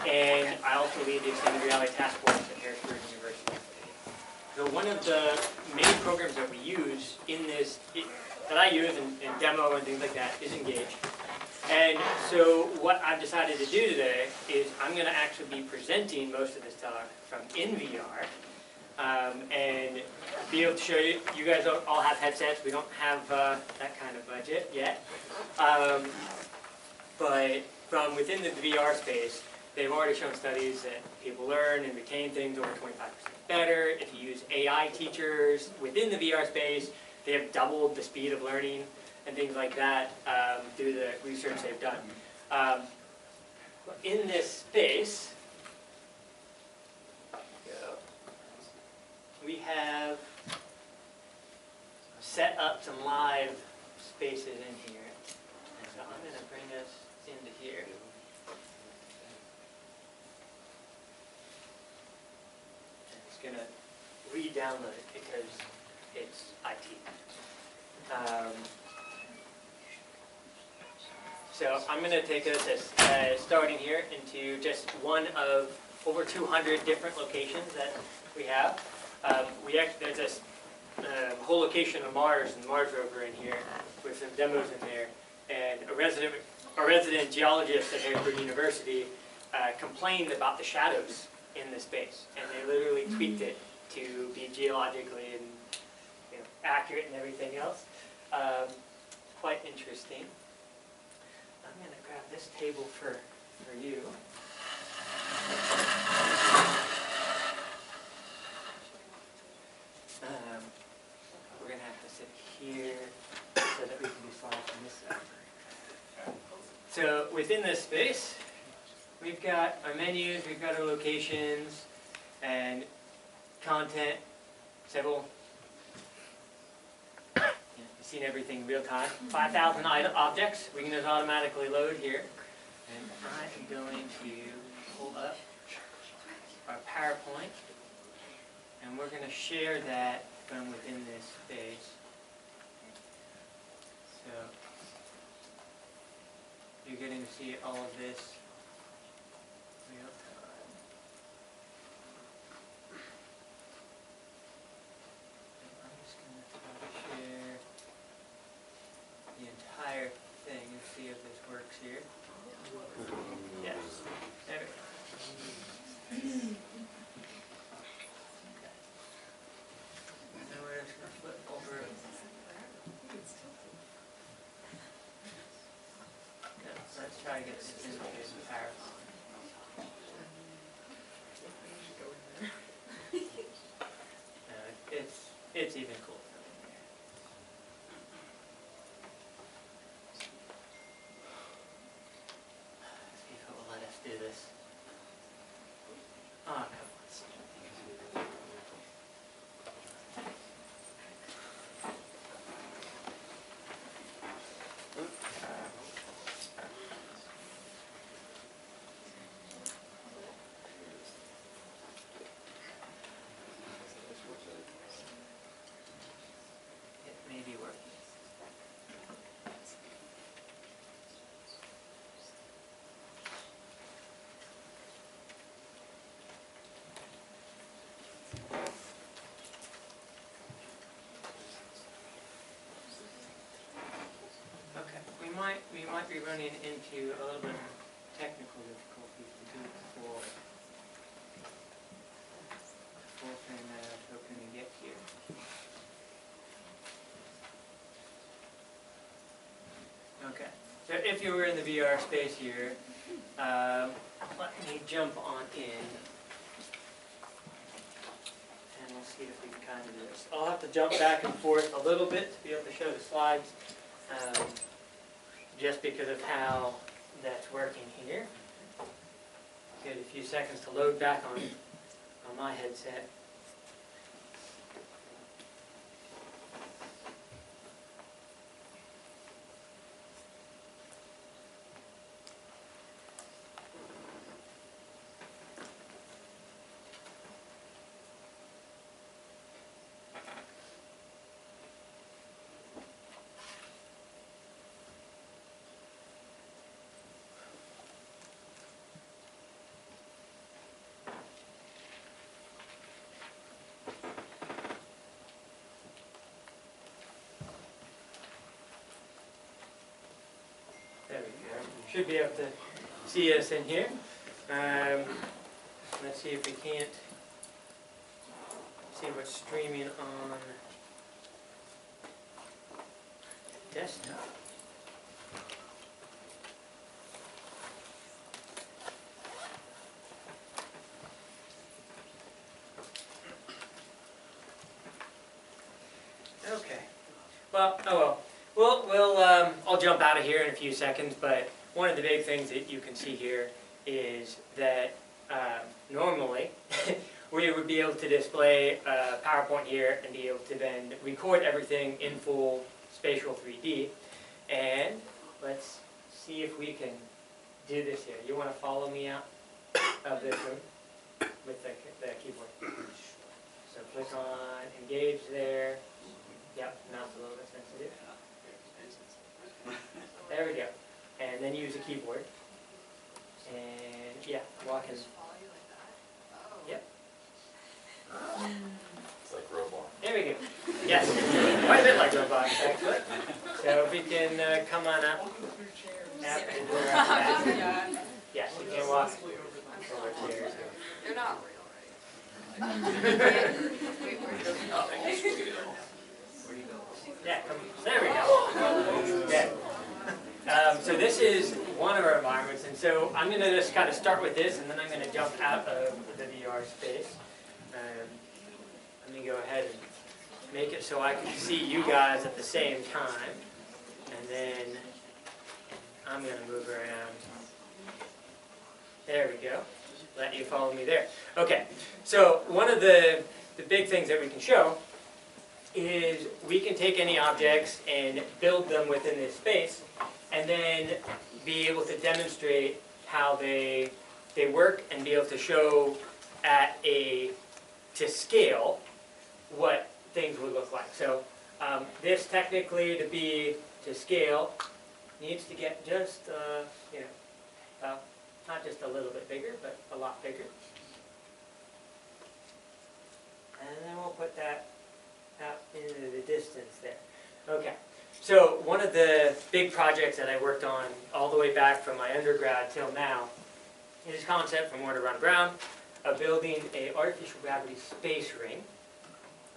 and I also lead the Extended Reality Task Force at Harrisburg University. So one of the main programs that we use in this, that I use in demo and things like that, is Engage. And so what I've decided to do today is I'm going to actually be presenting most of this talk from in VR, and be able to show you. You guys all have headsets. We don't have that kind of budget yet. But from within the VR space, they've already shown studies that people learn and retain things over 25% better. If you use AI teachers within the VR space, they have doubled the speed of learning and things like that through the research they've done. In this space, we have set up some live spaces in here. And so I'm going to bring us into here. And it's going to re-download it because it's IT. So I'm going to take us as starting here into just one of over 200 different locations that we have. There's this whole location of Mars and Mars rover in here with some demos in there. And a resident geologist at Harrisburg University complained about the shadows in the space, and they literally tweaked it to be geologically and accurate and everything else. Quite interesting. I'm going to grab this table for you. We're going to have to sit here so that we can do slides from this side. So within this space, we've got our menus, we've got our locations, and content, several. You've seen everything real time. 5,000 objects. We can just automatically load here. And I am going to pull up our PowerPoint, and we're going to share that from within this space. So you're getting to see all of this real time. And I'm just going to try to share the entire thing and see if this works here. Yes. There we go. Now we're just going to flip over. Let's try to get this into the PowerPoint. It's even cooler. See if it will let us do this. Oh, come on. We might be running into a little bit of technical difficulties to do the full thing that I was hoping to get here. Okay, so if you were in the VR space here, let me jump on in, and we'll see if we can kind of do this. I'll have to jump back and forth a little bit to be able to show the slides. Just because of how that's working here. Get a few seconds to load back on my headset. should be able to see us in here. Let's see if we can't see what's streaming on desktop. Okay. Well, oh well. I'll jump out of here in a few seconds, but one of the big things that you can see here is that normally we would be able to display a PowerPoint here and be able to then record everything in full spatial 3D. And let's see if we can do this here. You want to follow me out of this room with the keyboard. So click on engage there. Yep, mouse a little bit sensitive. There we go. And then use a keyboard. And yeah, walk in. Yep. It's like Robot. There we go. Yes, quite a bit like robots actually. So if we can come on up. Yes, you can walk over chairs. They're not real, right? Yeah, come. There we go. Yeah. So this is one of our environments, and so I'm going to just kind of start with this, and then I'm going to jump out of the VR space. Let me go ahead and make it so I can see you guys at the same time, and then I'm going to move around. There we go. Let you follow me there. Okay, so one of the big things that we can show is we can take any objects and build them within this space, and then be able to demonstrate how they work and be able to show to scale what things would look like. So this technically to scale needs to get just not just a little bit bigger, but a lot bigger. And then we'll put that out into the distance there. Okay. So one of the big projects that I worked on all the way back from my undergrad till now is this concept from Warner Ron Brown of building an artificial gravity space ring.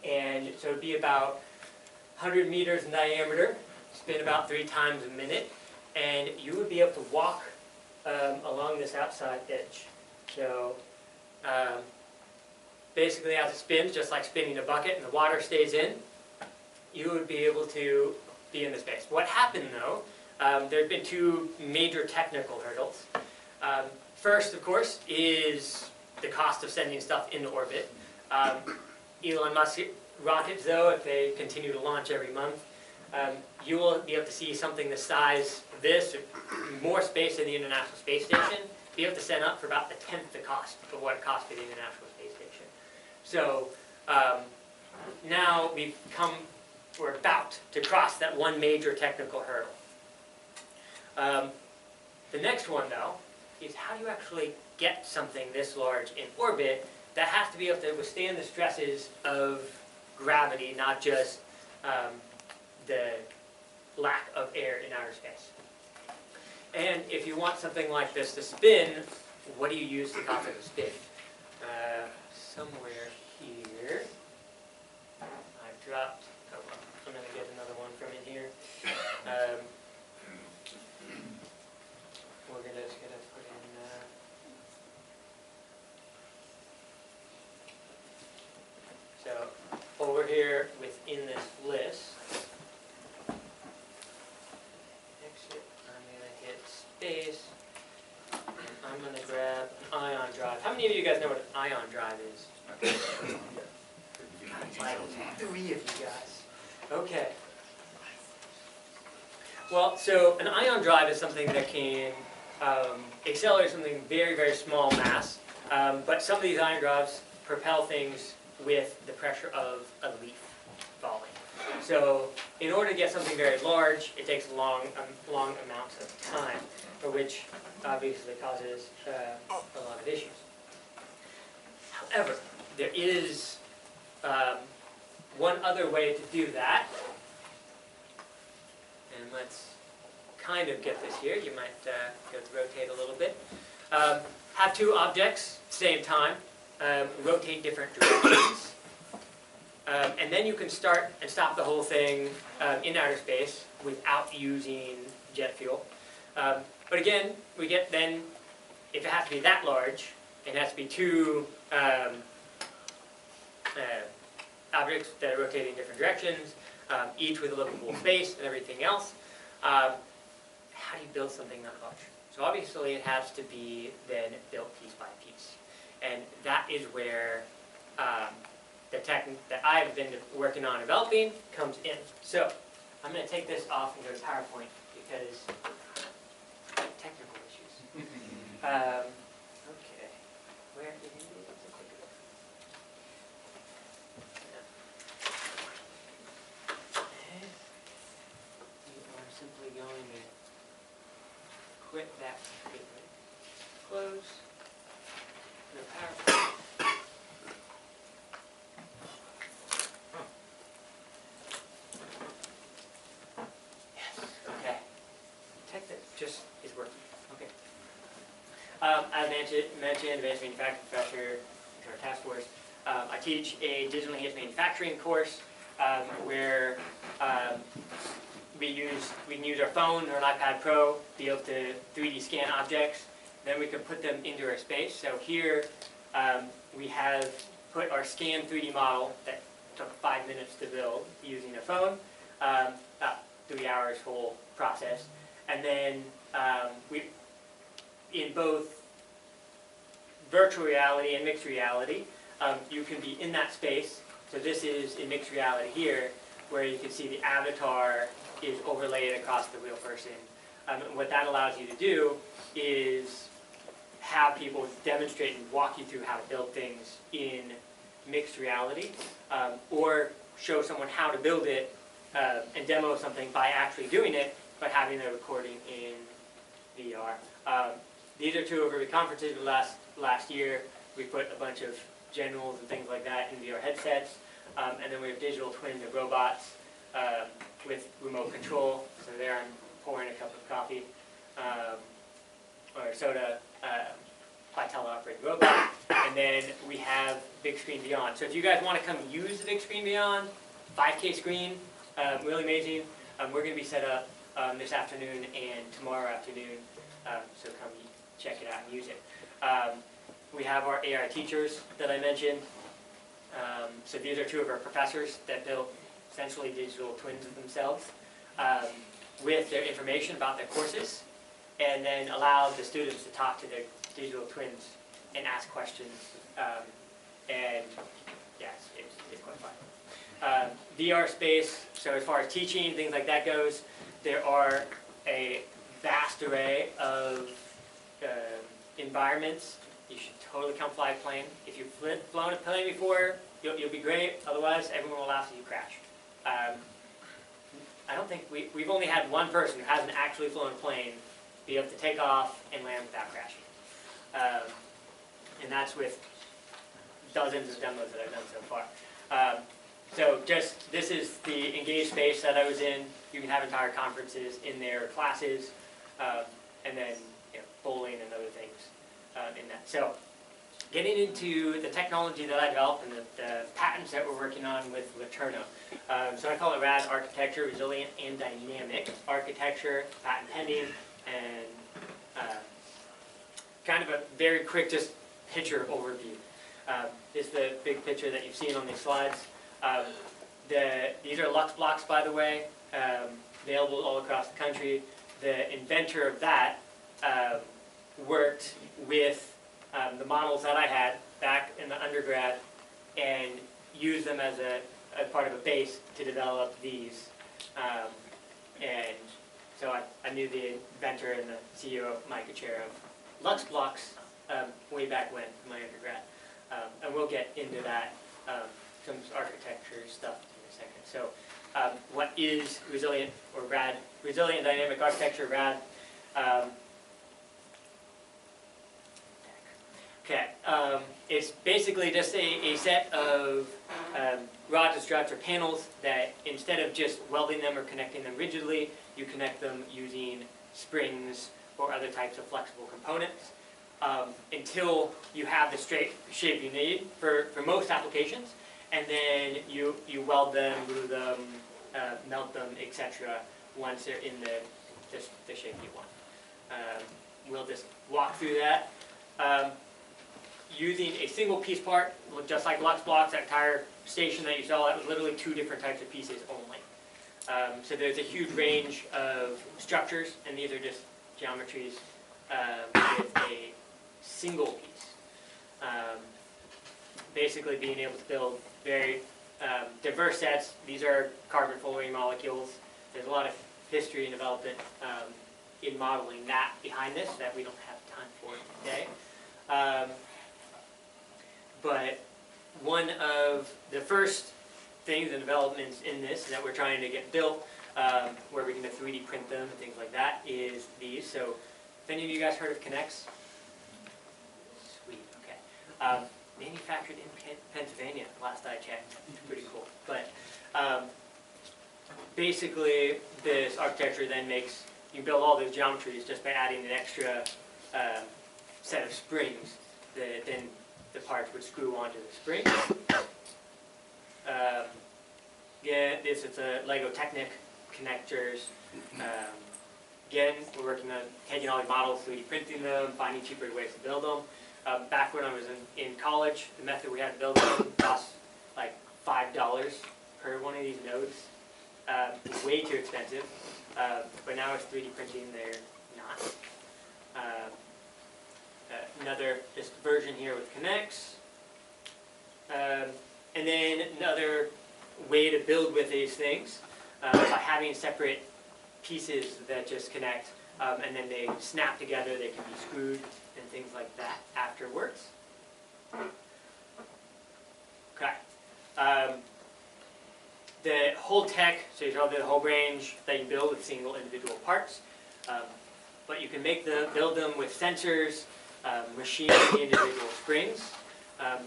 And so it would be about 100 meters in diameter, spin about 3 times a minute, and you would be able to walk along this outside edge. So basically as it spins, just like spinning a bucket and the water stays in, you would be able to be in the space. What happened though, there have been 2 major technical hurdles. First, of course, is the cost of sending stuff into orbit. Elon Musk rockets, though, if they continue to launch every month, you will be able to see something the size of this, or more space in the International Space Station, be able to send up for about the 10th the cost of what it costs for the International Space Station. So now we're about to cross that one major technical hurdle. The next one, though, is how do you actually get something this large in orbit that has to be able to withstand the stresses of gravity, not just the lack of air in outer space. And if you want something like this to spin, what do you use to cause it to spin? Somewhere here, I've dropped, oh, well, I'm going to get another one from in here. We're going to just put in, so over here within this list, exit, I'm going to hit space, and I'm going to grab an ion drive. How many of you guys know what an ion drive is? Like 3 of you guys. Okay. Well, so an ion drive is something that can accelerate something very, very small mass, but some of these ion drives propel things with the pressure of a leaf falling. So in order to get something very large, it takes long amounts of time, for which obviously causes a lot of issues. However, there is one other way to do that, and let's kind of get this here. You might go to rotate a little bit. Have two objects, same time, rotate different directions. And then you can start and stop the whole thing in outer space without using jet fuel. But again, we get then, if it has to be that large, it has to be two objects that are rotating in different directions, each with a livable space and everything else. How do you build something that large? So obviously it has to be then built piece by piece. And that is where the technique that I've been working on developing comes in. So I'm going to take this off and go to PowerPoint because technical issues. Okay, where is the clicker? You are simply going to quit that completely. Close. No PowerPoint. Just is working. Okay. As mentioned, advanced manufacturing professor, our task force. I teach a digital enhanced manufacturing course where we can use our phone or an iPad Pro to be able to 3D scan objects. Then we can put them into our space. So here we have put our scan 3D model that took 5 minutes to build using a phone. About 3 hours whole process. And then in both virtual reality and mixed reality, you can be in that space. So this is in mixed reality here, where you can see the avatar is overlaid across the real person. And what that allows you to do is have people demonstrate and walk you through how to build things in mixed reality, or show someone how to build it and demo something by actually doing it, but having a recording in VR. These are two of our conferences last year. We put a bunch of generals and things like that in VR headsets. And then we have digital twins of robots with remote control. So there I'm pouring a cup of coffee or soda by teleoperated robot. And then we have Big Screen Beyond. So if you guys want to come use the Big Screen Beyond, 5K screen, really amazing. We're going to be set up this afternoon and tomorrow afternoon, so come check it out and use it. We have our AI teachers that I mentioned. So these are two of our professors that built essentially digital twins of themselves with their information about their courses, and then allow the students to talk to their digital twins and ask questions. And yes, it's quite fun. VR space, so as far as teaching, things like that goes, there are a vast array of environments. You should totally come fly a plane. If you've flown a plane before, you'll be great. Otherwise, everyone will laugh if you crash. I don't think we've only had one person who hasn't actually flown a plane be able to take off and land without crashing. And that's with dozens of demos that I've done so far. So this is the engaged space that I was in. You can have entire conferences in there, classes, and then bowling and other things in that. So getting into the technology that I developed and the patents that we're working on with Laterno. So I call it RAD architecture, resilient and dynamic architecture, patent pending, and kind of a very quick just picture overview. This is the big picture that you've seen on these slides. These are Lux blocks, by the way, available all across the country. The inventor of that worked with the models that I had back in the undergrad and used them as a part of a base to develop these. And so I knew the inventor and the CEO of my chair of Lux blocks way back when, in my undergrad. And we'll get into that, some architecture stuff in a second. So what is resilient or RAD? Resilient dynamic architecture, RAD. Okay, it's basically just a set of rods and struts or panels that instead of just welding them or connecting them rigidly, you connect them using springs or other types of flexible components until you have the straight shape you need for most applications, and then you weld them, glue them, melt them, etc. once they're in the shape you want. We'll just walk through that. Using a single piece part, just like Lux Blocks, that entire station that you saw, that was literally 2 different types of pieces only. So there's a huge range of structures, and these are just geometries with a single piece. Basically being able to build very diverse sets. These are carbon fullerene molecules. There's a lot of history and development in modeling that behind this that we don't have time for today. But one of the first things and developments in this that we're trying to get built, where we can 3D print them and things like that, is these. So, if any of you guys heard of Kinex? Sweet, okay. Manufactured in Pennsylvania, last I checked. It's pretty cool. But basically, this architecture then makes you build all those geometries just by adding an extra set of springs that then the parts would screw onto the spring. Yeah, this is a Lego Technic connectors. Again, we're working on taking all these models, 3D printing them, finding cheaper ways to build them. Back when I was in college, the method we had to build them cost like $5 per one of these nodes. Way too expensive. But now it's 3D printing, they're not. Another just version here with Kinex. And then another way to build with these things by having separate pieces that just connect and then they snap together, they can be screwed and things like that afterwards. Okay. The whole tech, so you saw the whole range that you build with single individual parts. But you can build them with sensors, machine the individual springs.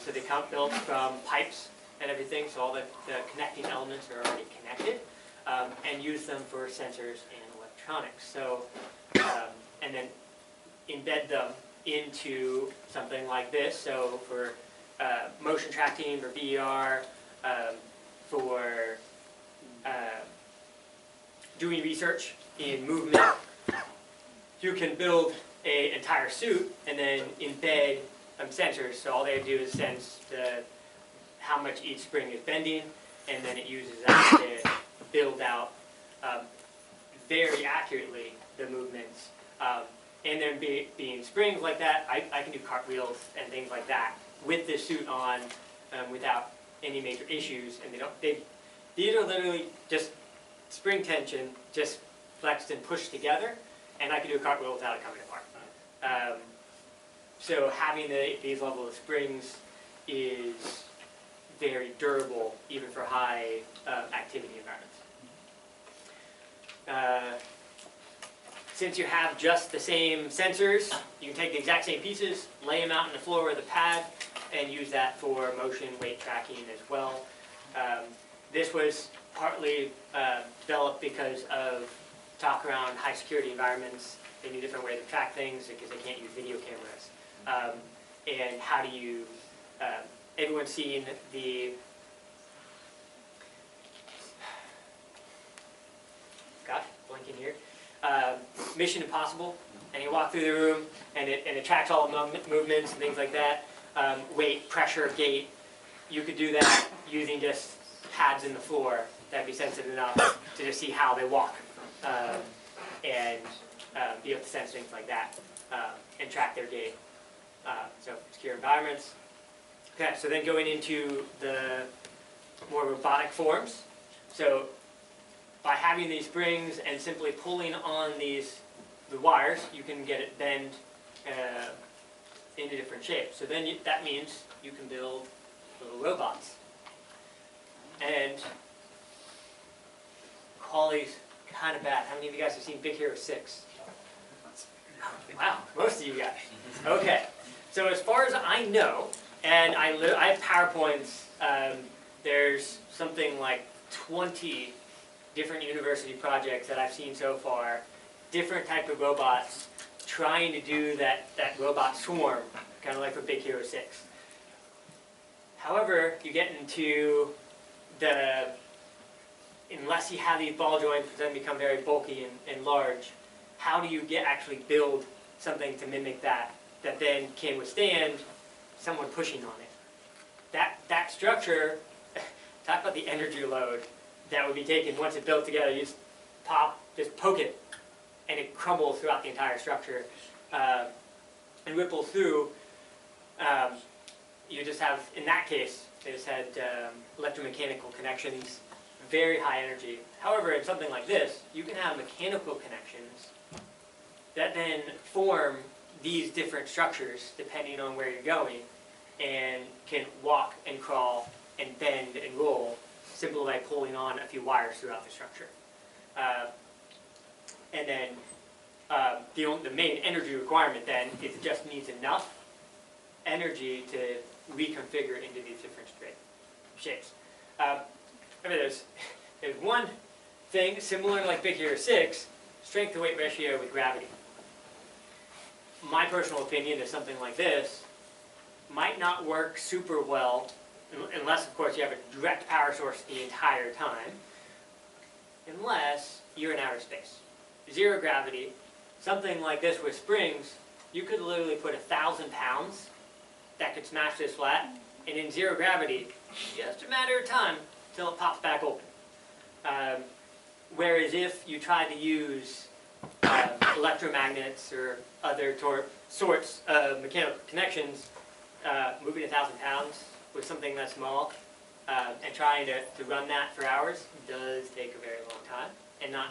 So they come built from pipes and everything, so all the connecting elements are already connected, and use them for sensors and electronics. So, and then embed them into something like this. So for motion tracking, for VER, for doing research in movement, you can build an entire suit and then embed sensors. So all they do is sense how much each spring is bending, and then it uses that to build out very accurately the movements. And then being springs like that, I can do cartwheels and things like that with this suit on without any major issues. And these are literally just spring tension, just flexed and pushed together, and I can do a cartwheel without it coming apart. So having these level of springs is very durable, even for high activity environments. Since you have just the same sensors, you can take the exact same pieces, lay them out on the floor of the pad, and use that for motion, weight tracking as well. This was partly developed because of talk around high security environments. They need different ways to track things because they can't use video cameras. And how do you, everyone's seen the, gosh, blinking here, Mission Impossible, and you walk through the room and it tracks all the movements and things like that, weight, pressure, gait. You could do that using just pads in the floor that'd be sensitive enough to just see how they walk and be able to sense things like that and track their gait. So secure environments. Okay, so then going into the more robotic forms. So by having these springs and simply pulling on the wires, you can get it bend into different shapes. So then that means you can build little robots. And quality's kind of bad. How many of you guys have seen Big Hero 6? Wow, most of you guys. Okay, so as far as I know, and I have PowerPoints that there's something like 20 different university projects that I've seen so far, different type of robots trying to do that robot swarm, kind of like for Big Hero 6. However, you get into unless you have these ball joints, which then become very bulky and large, how do you actually build something to mimic that then can withstand someone pushing on it? That structure, talk about the energy load that would be taken once it's built together. You just poke it, and it crumbles throughout the entire structure and ripples through. You just have, in that case, they just had electromechanical connections, very high energy. However, in something like this, you can have mechanical connections that then form these different structures depending on where you're going, and can walk and crawl and bend and roll simply by pulling on a few wires throughout the structure. And then the main energy requirement then is it just needs enough energy to reconfigure into these different shapes. There's one thing similar to like Big Hero 6, strength to weight ratio with gravity. My personal opinion is something like this might not work super well unless, of course, you have a direct power source the entire time, unless you're in outer space. Zero gravity, something like this with springs, you could literally put 1,000 pounds that could smash this flat, and in zero gravity, just a matter of time till it pops back open. Whereas if you try to use electromagnets or other sorts of mechanical connections, moving 1,000 pounds with something that small and trying to run that for hours does take a very long time, and not,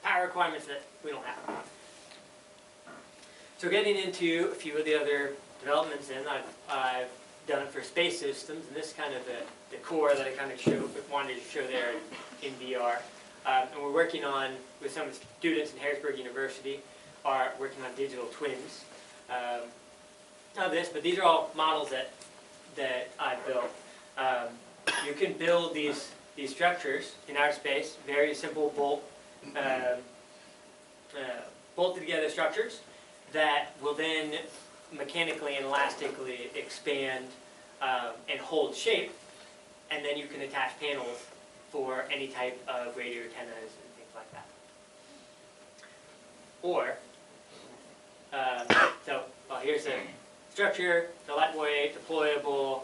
power requirements that we don't have. So getting into a few of the other developments, I've done it for space systems, and this is kind of the core that I kind of wanted to show there in VR. And we're working on, with some students in Harrisburg University, are working on digital twins of this, but these are all models that I've built. You can build these structures in outer space, very simple bolted together structures that will then mechanically and elastically expand and hold shape, and then you can attach panels for any type of radio antennas and things like that. Or, here's a structure, the lightweight, deployable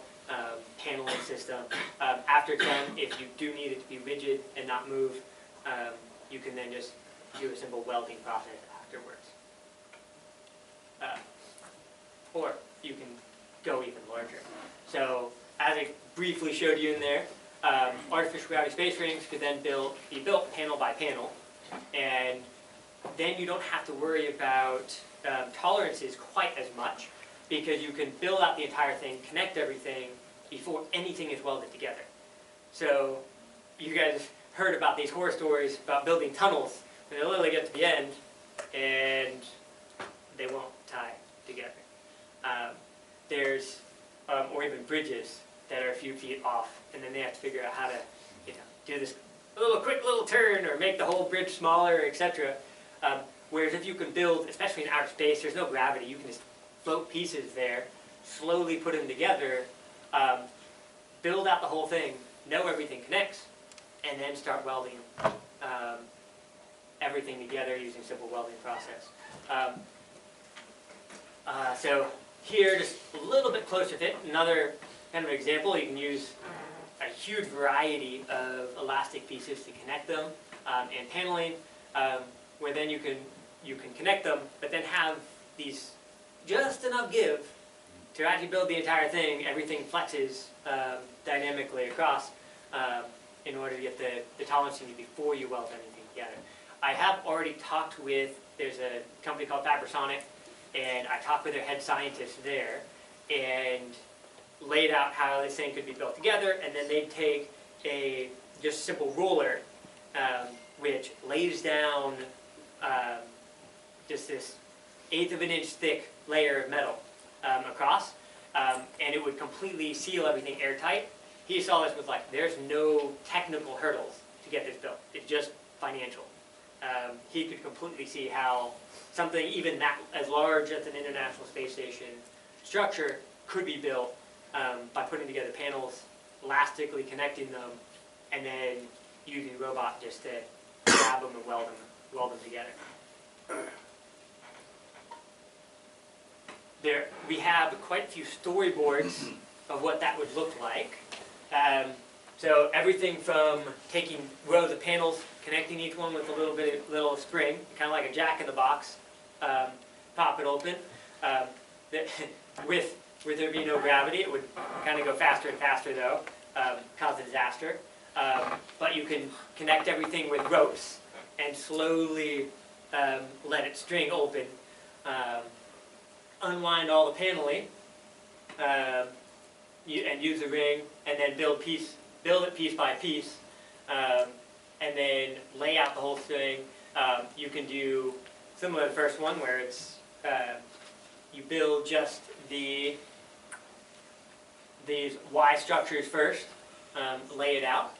paneling system. After 10, if you do need it to be rigid and not move, you can then just do a simple welding process afterwards. Or you can go even larger. So, as I briefly showed you in there, artificial gravity space rings could then be built panel by panel, and then you don't have to worry about tolerances quite as much, because you can build out the entire thing, connect everything before anything is welded together. So you guys heard about these horror stories about building tunnels, and they literally get to the end and they won't tie together. Or even bridges that are a few feet off, and then they have to figure out how to do this quick little turn or make the whole bridge smaller, etc. Whereas if you can build, especially in outer space, there's no gravity, you can just float pieces there, slowly put them together, build out the whole thing, know everything connects, and then start welding everything together using simple welding process. So here, just a little bit closer fit, another kind of example. You can use a huge variety of elastic pieces to connect them, and paneling, where then you can connect them, but then have these just enough give to actually build the entire thing. Everything flexes dynamically across in order to get the tolerance you need before you weld anything together. I have already talked with, there's a company called Fabrasonic, and I talked with their head scientist there and laid out how this thing could be built together, and then they'd take a just simple ruler which lays down just this 1/8 of an inch thick layer of metal across, and it would completely seal everything airtight, he saw this was like, there's no technical hurdles to get this built. It's just financial. He could completely see how something even that as large as an International Space Station structure could be built by putting together panels, elastically connecting them, and then using a robot just to grab them and weld them together. There, we have quite a few storyboards of what that would look like. So everything from taking rows of panels, connecting each one with a little string, kind of like a jack in the box, pop it open. With there being no gravity, it would kind of go faster and faster though, cause a disaster. But you can connect everything with ropes and slowly let it string open, unwind all the paneling, and use the ring, and then build it piece by piece, and then lay out the whole string. You can do similar to the first one, where it's you build just these Y structures first, lay it out,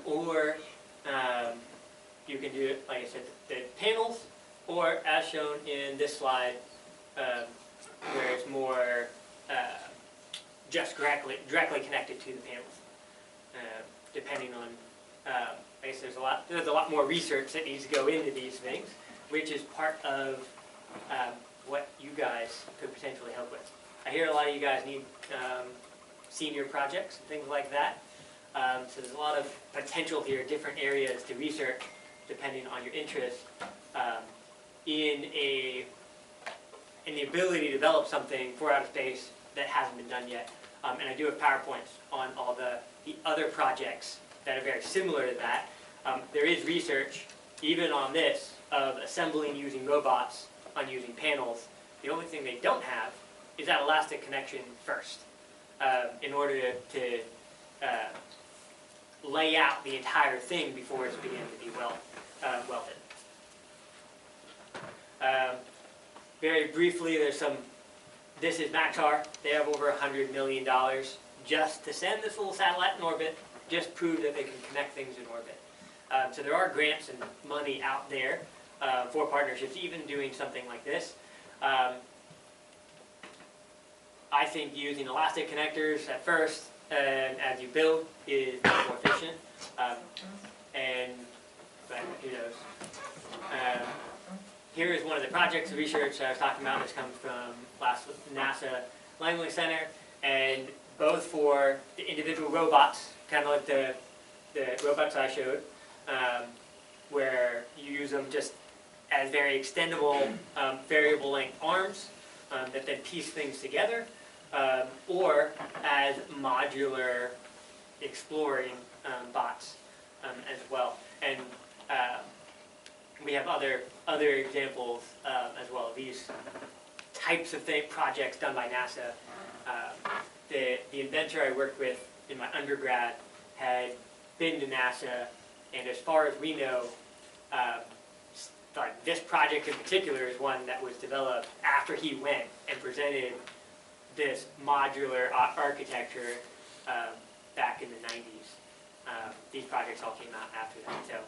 or you can do it, like I said, the panels, or as shown in this slide, where it's more just directly connected to the panels. Depending on, I guess there's a lot more research that needs to go into these things, which is part of what you guys could potentially help with. I hear a lot of you guys need senior projects and things like that. So there's a lot of potential here, different areas to research depending on your interest in the ability to develop something for outer space that hasn't been done yet. And I do have PowerPoints on all the other projects that are very similar to that. There is research, even on this, of assembling using robots on using panels. The only thing they don't have is that elastic connection first, in order to lay out the entire thing before it's beginning to be welded. Very briefly, this is Maxar. They have over $100 million just to send this little satellite in orbit, just prove that they can connect things in orbit. So there are grants and money out there for partnerships, even doing something like this. I think using elastic connectors at first, and as you build, is much more efficient. But who knows? Here is one of the projects of research I was talking about. This comes from NASA Langley Center, and both for the individual robots, kind of like the robots I showed, where you use them just as very extendable, variable length arms that then piece things together, or as modular exploring bots as well. And we have other examples as well. These types of projects done by NASA. The inventor I worked with in my undergrad had been to NASA, and as far as we know, this project in particular is one that was developed after he went and presented this modular architecture back in the 90s. These projects all came out after that, so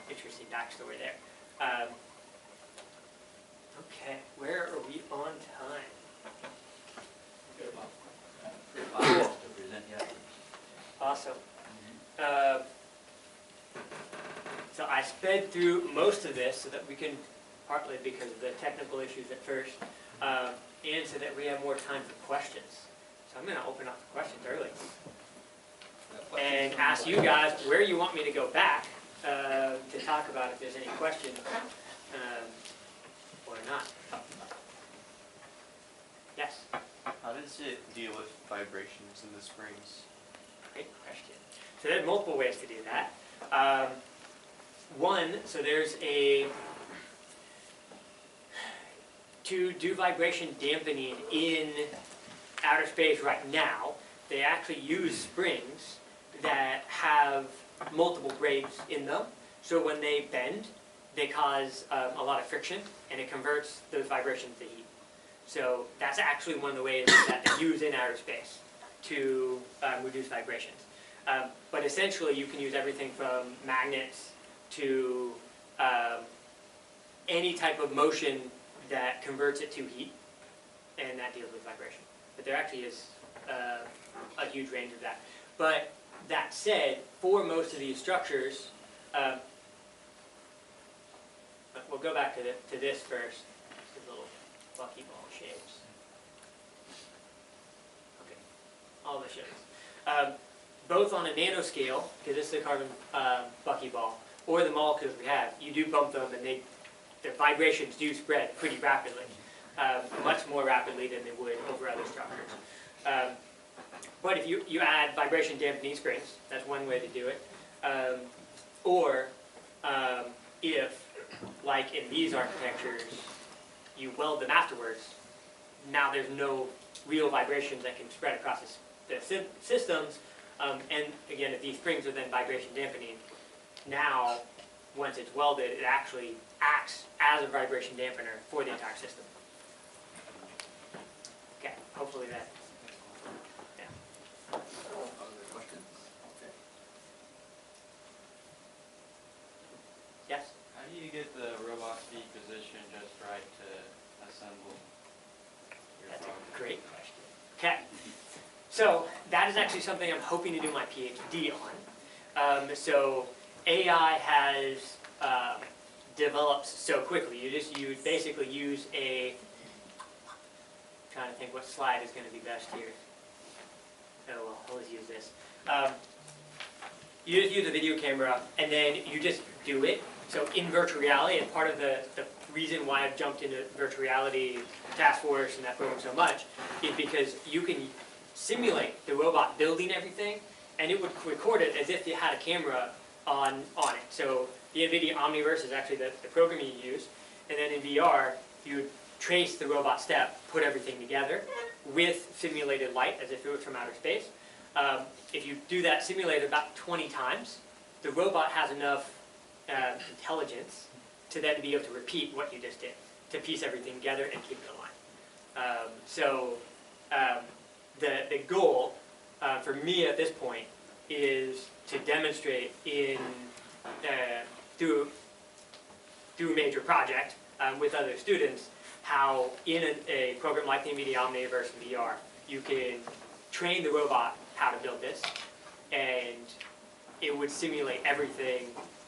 interesting backstory there. Okay, where are we on time? To present, yeah. Awesome. So I sped through most of this so that we can, partly because of the technical issues at first, and so that we have more time for questions. So I'm going to open up for questions early. And ask you guys where you want me to go back to talk about if there's any questions or not. Yes? How does it deal with vibrations in the springs? Great question. So there's multiple ways to do that. One, so there's to do vibration dampening in outer space right now, they actually use springs that have multiple grades in them. So when they bend, they cause a lot of friction, and it converts those vibrations to heat. So that's actually one of the ways that they use in outer space to reduce vibrations. But essentially, you can use everything from magnets to any type of motion that converts it to heat, and that deals with vibration. But there actually is a huge range of that. But that said, for most of these structures, we'll go back to this first. These little buckyball shapes. Okay, all the shapes. Both on a nanoscale, because this is a carbon buckyball, or the molecules we have, you do bump them and the vibrations do spread pretty rapidly, much more rapidly than they would over other structures. But if you add vibration dampening springs, that's one way to do it. Or if, like in these architectures, you weld them afterwards, now there's no real vibrations that can spread across the systems. And again, if these springs are then vibration dampening, now, once it's welded, it actually acts as a vibration dampener for the entire system. Okay, hopefully that. Yeah. Other questions? Okay. Yes? How do you get the robot feet position just right to assemble your That's product? a great question. Okay. So that is actually something I'm hoping to do my PhD on. So AI has developed so quickly. You basically use a. I'm trying to think what slide is going to be best here. Oh well, I'll just use this. You just use a video camera, and then you just do it. So in virtual reality, and part of the reason why I've jumped into virtual reality task force and that program so much is because you can simulate the robot building everything, and it would record it as if you had a camera on it. So the NVIDIA Omniverse is actually the programming you use, and then in VR, you would trace the robot step, put everything together with simulated light as if it was from outer space. If you do that simulated about 20 times, the robot has enough intelligence to then be able to repeat what you just did, to piece everything together and keep it aligned. The goal for me at this point is to demonstrate through a major project with other students how in a program like the NVIDIA Omniverse and VR you can train the robot how to build this, and it would simulate everything,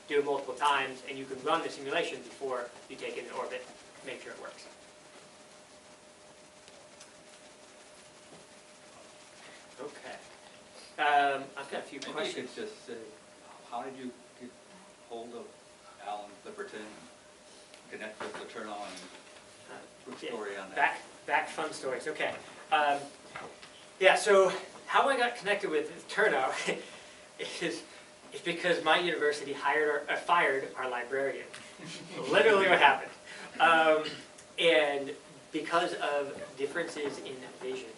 do it multiple times, and you can run the simulation before you take it in orbit, make sure it works. Okay. I've got a few Maybe questions. you could just say, how did you get hold of Alan Clipperton, connect with the Turn-On, quick story on that? Back fun stories. Okay. Yeah. So how I got connected with Turno is because my university fired our librarian. Literally what happened. And because of differences in vision,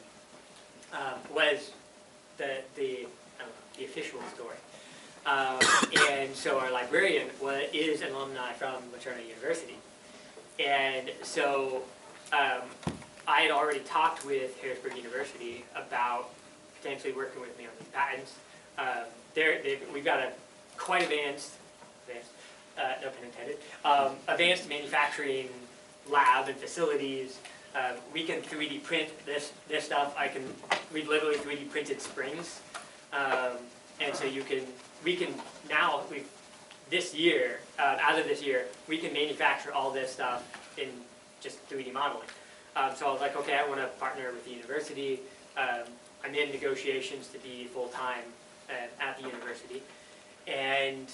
was the official story. And so our librarian is an alumni from Materna University. And so I had already talked with Harrisburg University about potentially working with me on these patents. We've got a quite advanced, no pun intended, advanced manufacturing lab and facilities. We can 3D print this stuff. We've literally 3D printed springs, and so we can now, this year, as of this year, we can manufacture all this stuff in just 3D modeling. So I was like, okay, I want to partner with the university. I'm in negotiations to be full-time at the university, and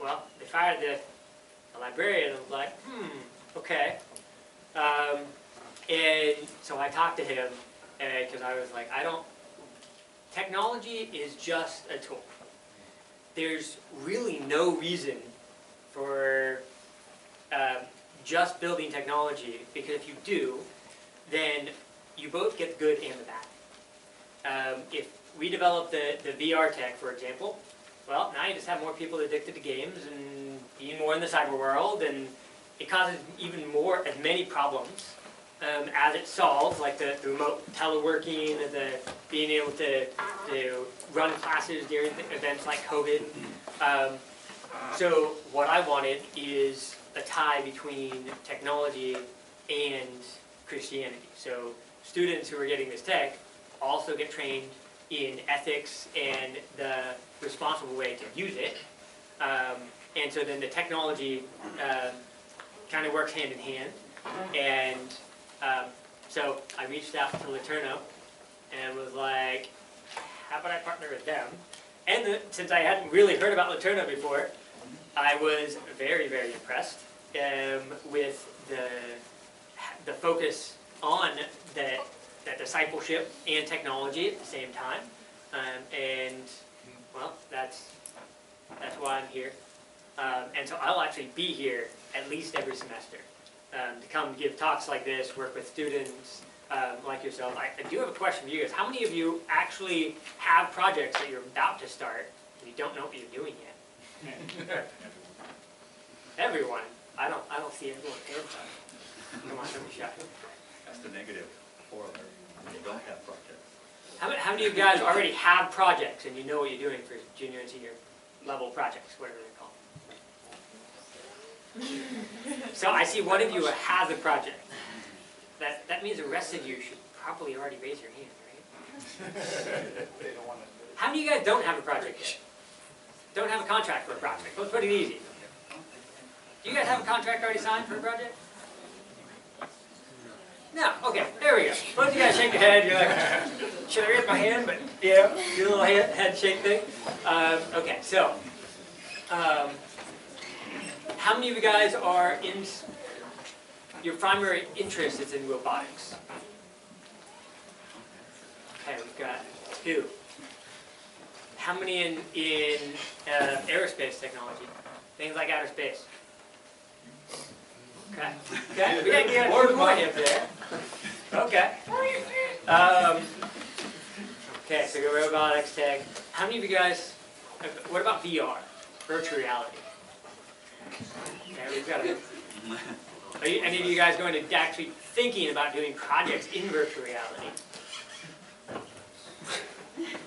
well, they fired the librarian. I was like, okay. And so I talked to him because I was like, technology is just a tool. There's really no reason for just building technology, because if you do, then you both get the good and the bad. If we develop the VR tech, for example, well, now you just have more people addicted to games and being more in the cyber world, and it causes even more, as many problems as it solves, like the remote teleworking, the being able to run classes during events like COVID. So what I wanted is a tie between technology and Christianity. So students who are getting this tech also get trained in ethics and the responsible way to use it. And so then the technology kind of works hand in hand. And so I reached out to Laterno and was like, how about I partner with them? And since I hadn't really heard about Laterno before, I was very, very impressed with the focus on that discipleship and technology at the same time. And, well, that's why I'm here. And so I'll actually be here at least every semester to come give talks like this, work with students like yourself. I do have a question for you guys. How many of you actually have projects that you're about to start and you don't know what you're doing yet? Everyone. I don't see everyone terrified. Come on, don't be shy. That's the negative corollary, when you don't have projects. How many of you guys already have projects and you know what you're doing for junior and senior level projects, whatever they're called? So I see one of you has a project. That means the rest of you should probably already raise your hand, right? How many of you guys don't have a project yet? Don't have a contract for a project? Let's put it easy. Do you guys have a contract already signed for a project? No, okay, there we go. Most of you guys shake your head, you're like, should I raise my hand? But yeah, do a little head shake thing. Okay, so, how many of you guys are in, your primary interest is in robotics? Okay, we've got 2. How many in aerospace technology? Things like outer space? Okay, okay, we gotta get more hands there. Okay. Okay, so go robotics tech. How many of you guys, what about VR, virtual reality? Okay, we've got are any of you guys going to actually thinking about doing projects in virtual reality?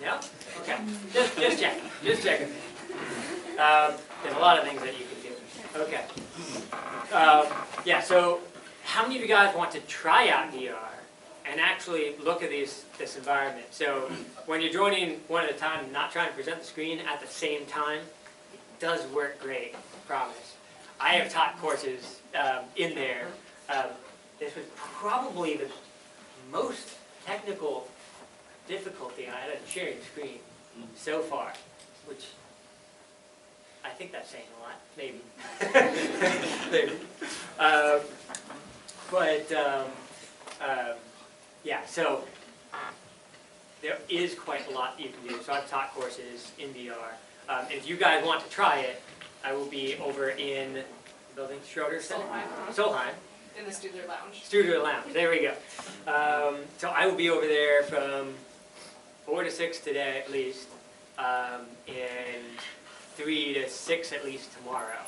No? Okay, just checking. There's a lot of things that you can do. Okay. Yeah, so how many of you guys want to try out VR and actually look at this environment? So when you're joining one at a time, not trying to present the screen at the same time, it does work great, I promise. I have taught courses in there. This was probably the most technical difficulty I had in sharing the screen so far, which I think that's saying a lot, maybe. Maybe. Yeah, so there is quite a lot you can do. So I've taught courses in VR. If you guys want to try it, I will be over in the building, Schroeder Center? Solheim. In the Studer Lounge. Studer Lounge, there we go. So I will be over there from 4 to 6 today at least, and 3 to 6 at least tomorrow.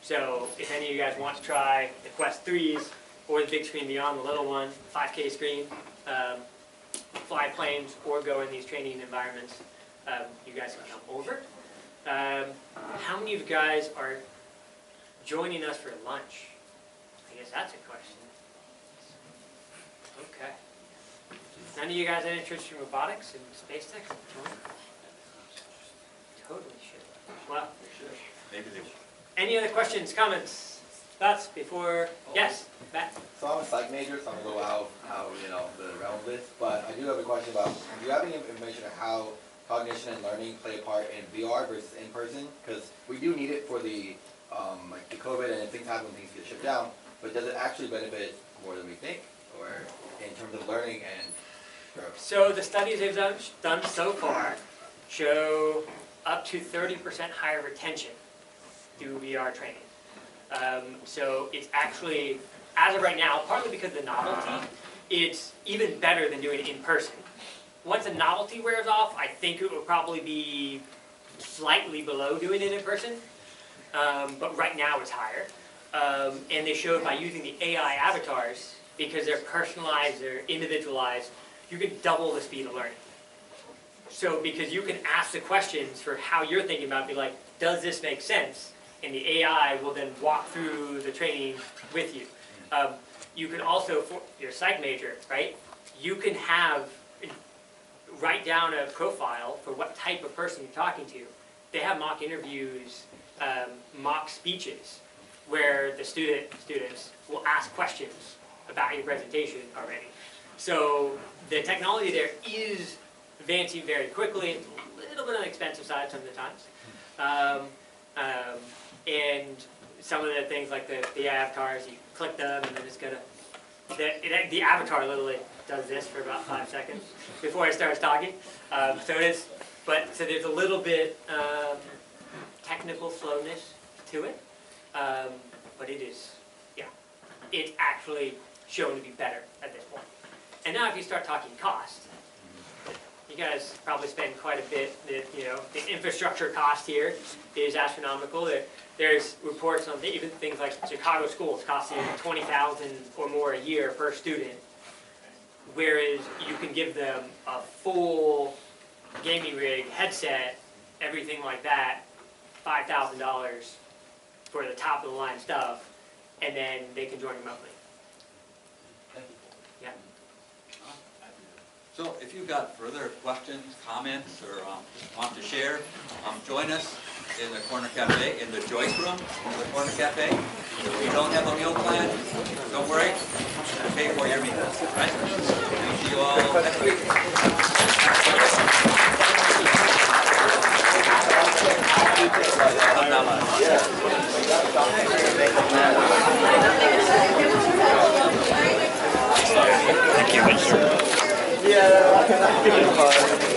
So if any of you guys want to try the Quest 3s or the big screen beyond the little one, 5K screen, fly planes or go in these training environments, you guys can come over. How many of you guys are joining us for lunch? I guess that's a question. Okay. None of you guys have interest in robotics and space tech? Totally should. Well, Maybe they will. any other questions, comments, thoughts before? Yes, Matt? So I'm a psych major, so I'm gonna go out how the realm of this. But I do have a question about, do you have any information on how cognition and learning play a part in VR versus in person? Because we do need it for the like the COVID, and if things happen, things get shut down. But does it actually benefit more than we think, or in terms of learning and growth? So the studies they've done so far show up to 30% higher retention through VR training. So it's actually, as of right now, partly because of the novelty, it's even better than doing it in person. Once the novelty wears off, I think it will probably be slightly below doing it in person, but right now it's higher. And they showed by using the AI avatars because they're personalized, they're individualized, you can double the speed of learning. So because you can ask the questions for how you're thinking about it, be like, does this make sense? And the AI will then walk through the training with you. You can also, for your psych major, right? You can write down a profile for what type of person you're talking to. They have mock interviews, mock speeches, where the students will ask questions about your presentation already. So the technology there is advancing very quickly. It's a little bit on the expensive side some of the times. And some of the things like the avatars, you click them and then it's gonna, the avatar literally does this for about 5 seconds before it starts talking. So there's a little bit technical slowness to it, but it is, yeah, it's actually shown to be better at this point. And now if you start talking cost, you guys probably spend quite a bit, the infrastructure cost here is astronomical. There's reports on even things like Chicago schools costing $20,000 or more a year per student, whereas you can give them a full gaming rig, headset, everything like that, $5,000 for the top of the line stuff, and then they can join remotely. Yeah. So if you've got further questions, comments, or want to share, join us in the Corner Cafe, in the Joyce Room, in the Corner Cafe. If you don't have a meal plan, don't worry, pay for your meal, right? See you all next week. Thank you. Yeah.